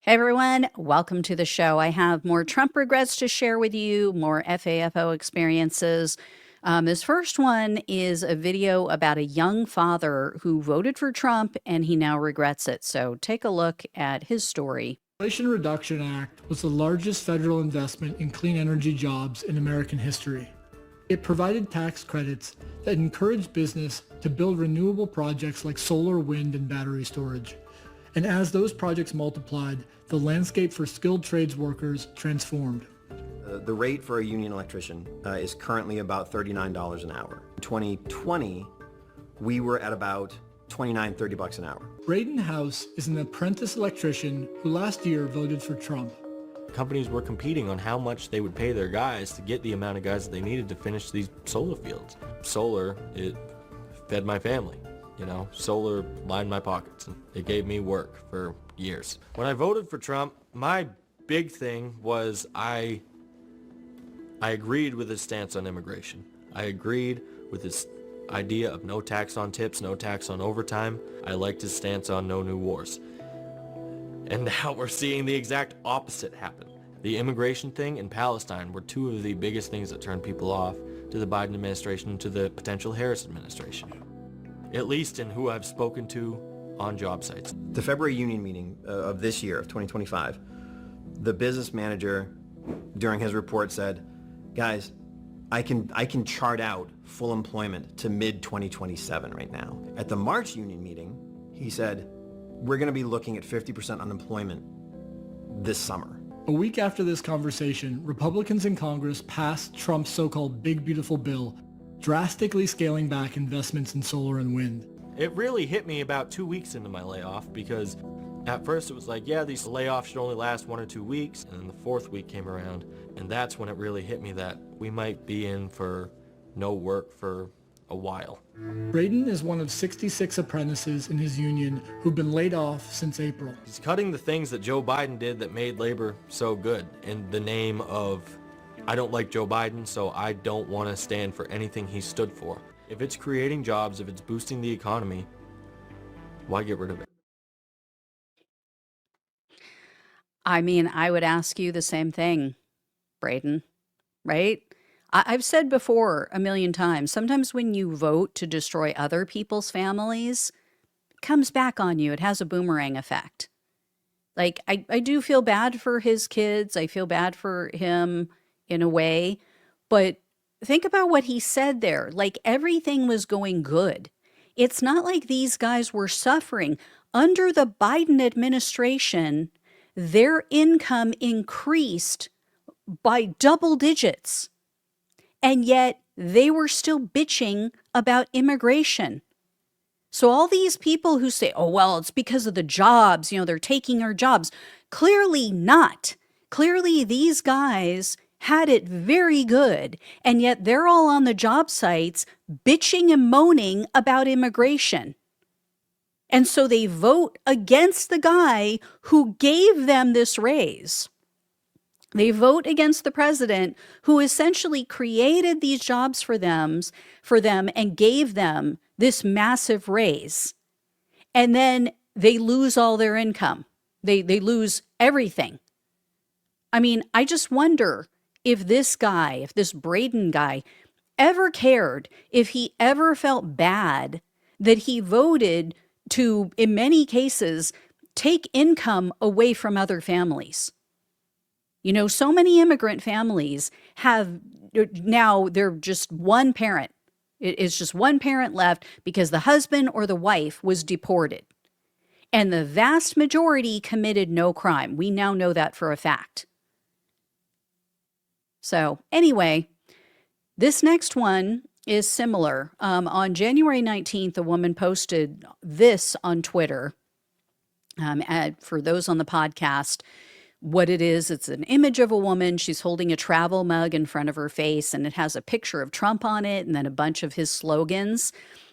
Hey everyone, welcome to the show. I have more Trump regrets to share with you, more FAFO experiences. This first one is a video about a young father who voted for Trump and he now regrets it. So take a look at his story. The Inflation Reduction Act was the largest federal investment in clean energy jobs in American history. It provided tax credits that encouraged business to build renewable projects like solar, wind, and battery storage. And as those projects multiplied, the landscape for skilled trades workers transformed. The rate for a union electrician is currently about $39 an hour. In 2020, we were at about $29-30 an hour. Braden House is an apprentice electrician who last year voted for Trump. Companies were competing on how much they would pay their guys to get the amount of guys that they needed to finish these solar fields. Solar, it fed my family. Solar lined my pockets, and it gave me work for years. When I voted for Trump, my big thing was I agreed with his stance on immigration. I agreed with his idea of no tax on tips, no tax on overtime. I liked his stance on no new wars. And now we're seeing the exact opposite happen. The immigration thing and Palestine were two of the biggest things that turned people off to the Biden administration and to the potential Harris administration. At least in who I've spoken to on job sites. The February union meeting of this year, of 2025, the business manager during his report said, guys, I can chart out full employment to mid-2027 right now. At the March union meeting, he said, we're going to be looking at 50% unemployment this summer. A week after this conversation, Republicans in Congress passed Trump's so-called Big Beautiful Bill, drastically scaling back investments in solar and wind. It really hit me about 2 weeks into my layoff because at first it was like, yeah, these layoffs should only last 1 or 2 weeks. And then the fourth week came around, and that's when it really hit me that we might be in for no work for a while. Braden is one of 66 apprentices in his union who've been laid off since April. He's cutting the things that Joe Biden did that made labor so good in the name of, I don't like Joe Biden, so I don't want to stand for anything he stood for. If it's creating jobs, if it's boosting the economy, why get rid of it? I mean, I would ask you the same thing, Braden, right? I've said before a million times, sometimes when you vote to destroy other people's families, it comes back on you. It has a boomerang effect. Like, I do feel bad for his kids. I feel bad for him in a way, but think about what he said there. Like, everything was going good. It's not like these guys were suffering. Under the Biden administration, their income increased by double digits. And yet they were still bitching about immigration. So all these people who say, oh, well, it's because of the jobs, they're taking our jobs. Clearly not. Clearly these guys had it very good, and yet they're all on the job sites bitching and moaning about immigration. And so they vote against the guy who gave them this raise. They vote against the president who essentially created these jobs for them and gave them this massive raise. And then they lose all their income. They lose everything. I mean, I just wonder if this Braden guy ever cared, if he ever felt bad that he voted to, in many cases, take income away from other families. So many immigrant families have now, they're just one parent. It's just one parent left because the husband or the wife was deported. And the vast majority committed no crime. We now know that for a fact. So anyway, this next one is similar. On January 19th, a woman posted this on Twitter. For those on the podcast, what it is, it's an image of a woman. She's holding a travel mug in front of her face, and it has a picture of Trump on it and then a bunch of his slogans.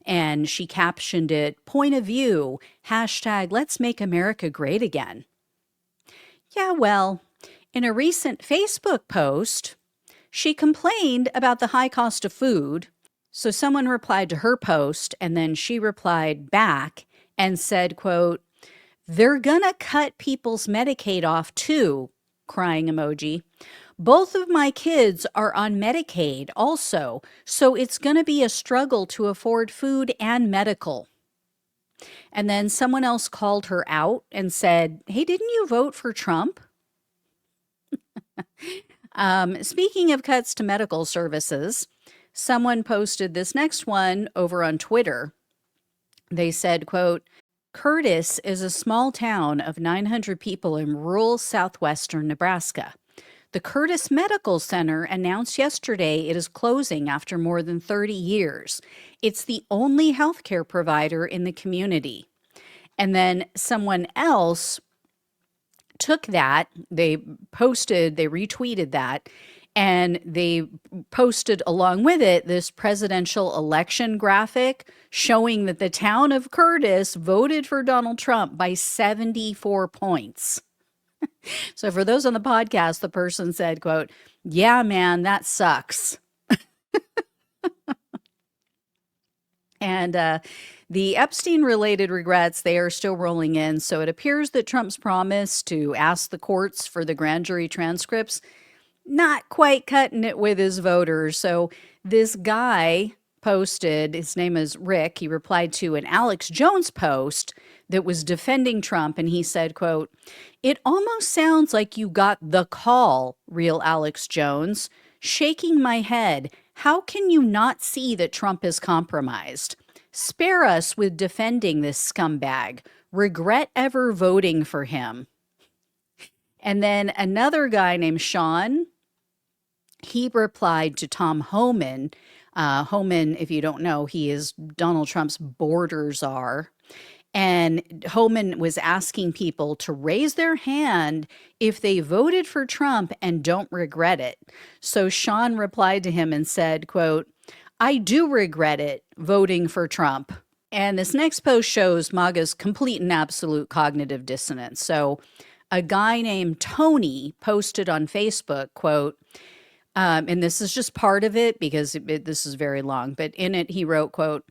And she captioned it, point of view, hashtag let's make America great again. Yeah, well, in a recent Facebook post, she complained about the high cost of food. So someone replied to her post, and then she replied back and said, quote, They're gonna cut people's Medicaid off too, crying emoji. Both of my kids are on Medicaid also, so it's gonna be a struggle to afford food and medical. And then someone else called her out and said, hey, didn't you vote for Trump? Speaking of cuts to medical services, someone posted this next one over on Twitter. They said, quote, Curtis is a small town of 900 people in rural southwestern Nebraska. The Curtis Medical Center announced yesterday it is closing after more than 30 years. It's the only healthcare provider in the community. And then someone else took that, they retweeted that, and they posted along with it this presidential election graphic showing that the town of Curtis voted for Donald Trump by 74 points. So for those on the podcast, the person said, quote, yeah, man, that sucks. And the Epstein-related regrets, they are still rolling in. So it appears that Trump's promise to ask the courts for the grand jury transcripts, not quite cutting it with his voters. So this guy posted, his name is Rick, he replied to an Alex Jones post that was defending Trump, and he said, quote, it almost sounds like you got the call, real Alex Jones. Shaking my head. How can you not see that Trump is compromised? Spare us with defending this scumbag. Regret ever voting for him. And then another guy named Sean, he replied to Tom Homan. Homan, if you don't know, he is Donald Trump's border czar. And Homan was asking people to raise their hand if they voted for Trump and don't regret it. So Sean replied to him and said, quote, I do regret it, voting for Trump. And this next post shows MAGA's complete and absolute cognitive dissonance. So a guy named Tony posted on Facebook, quote, and this is just part of it because this is very long, but in it he wrote, quote,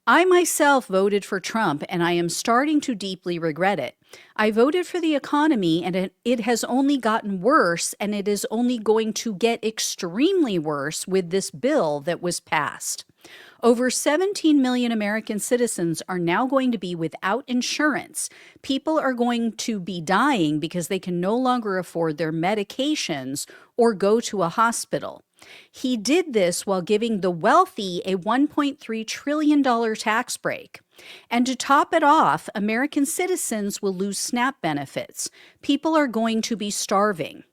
I myself voted for Trump, and I am starting to deeply regret it. I voted for the economy, and it has only gotten worse, and it is only going to get extremely worse with this bill that was passed. Over 17 million American citizens are now going to be without insurance. People are going to be dying because they can no longer afford their medications or go to a hospital. He did this while giving the wealthy a $1.3 trillion tax break. And to top it off, American citizens will lose SNAP benefits. People are going to be starving.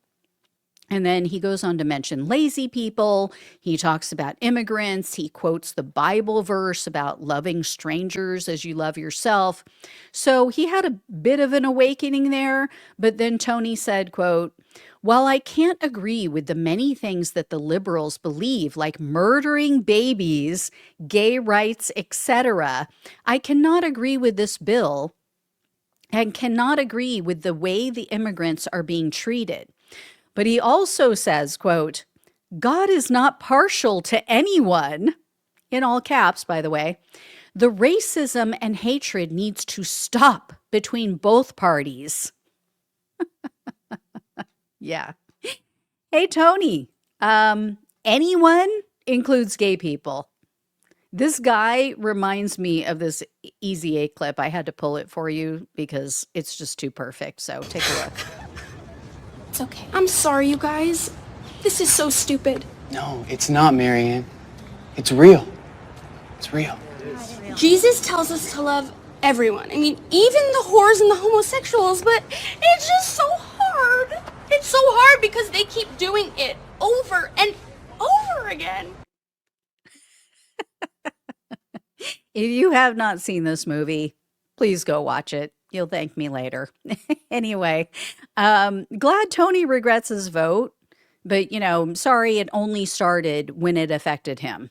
And then he goes on to mention lazy people. He talks about immigrants. He quotes the Bible verse about loving strangers as you love yourself. So he had a bit of an awakening there. But then Tony said, quote, while I can't agree with the many things that the liberals believe, like murdering babies, gay rights, etc., I cannot agree with this bill and cannot agree with the way the immigrants are being treated. But he also says, quote, God is not partial to anyone, in all caps, by the way. The racism and hatred needs to stop between both parties. Yeah. Hey, Tony, anyone includes gay people. This guy reminds me of this Easy A clip. I had to pull it for you because it's just too perfect. So take a look. It's okay. I'm sorry, you guys. This is so stupid. No, it's not, Marianne. It's real. It's real. Jesus tells us to love everyone. I mean, even the whores and the homosexuals, but it's just so hard. It's so hard because they keep doing it over and over again. If you have not seen this movie, please go watch it. You'll thank me later. Anyway, glad Tony regrets his vote, but, I'm sorry it only started when it affected him.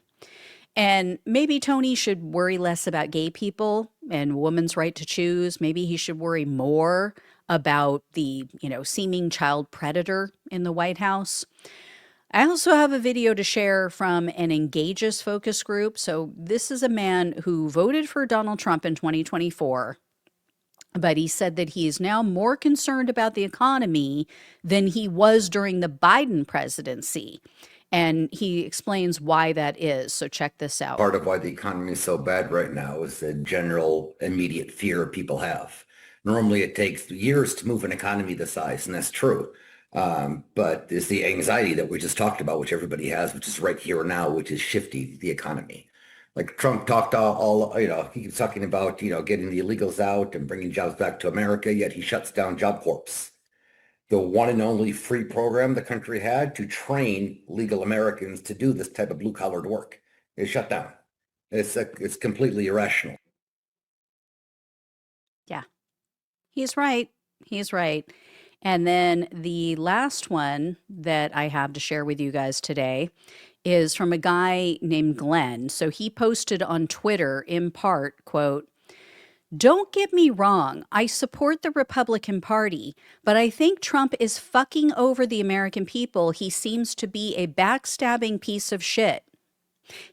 And maybe Tony should worry less about gay people and women's right to choose. Maybe he should worry more about the, seeming child predator in the White House. I also have a video to share from an Engages focus group. So this is a man who voted for Donald Trump in 2024. But he said that he is now more concerned about the economy than he was during the Biden presidency. And he explains why that is. So check this out. Part of why the economy is so bad right now is the general immediate fear people have. Normally it takes years to move an economy this size, and that's true. But it's the anxiety that we just talked about, which everybody has, which is right here now, which is shifting the economy. Like Trump talked all, he keeps talking about, getting the illegals out and bringing jobs back to America, yet he shuts down Job Corps, the one and only free program the country had to train legal Americans to do this type of blue-collared work. It's shut down. It's completely irrational. Yeah, he's right. He's right. And then the last one that I have to share with you guys today is from a guy named Glenn. So he posted on Twitter in part, quote, "Don't get me wrong, I support the Republican Party, but I think Trump is fucking over the American people. He seems to be a backstabbing piece of shit.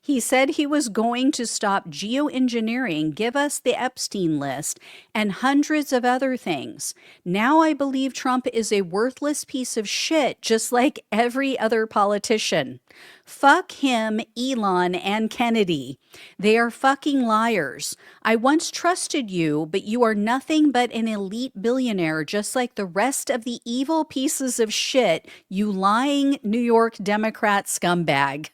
He said he was going to stop geoengineering, give us the Epstein list, and hundreds of other things. Now I believe Trump is a worthless piece of shit, just like every other politician. Fuck him, Elon, and Kennedy. They are fucking liars. I once trusted you, but you are nothing but an elite billionaire, just like the rest of the evil pieces of shit, you lying New York Democrat scumbag."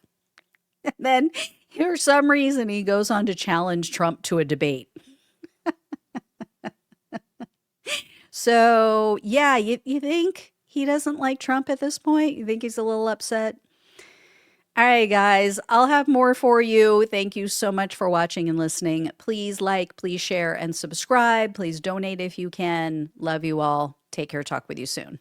And then, for some reason, he goes on to challenge Trump to a debate. So, yeah, you think he doesn't like Trump at this point? You think he's a little upset? All right, guys, I'll have more for you. Thank you so much for watching and listening. Please like, please share, and subscribe. Please donate if you can. Love you all. Take care. Talk with you soon.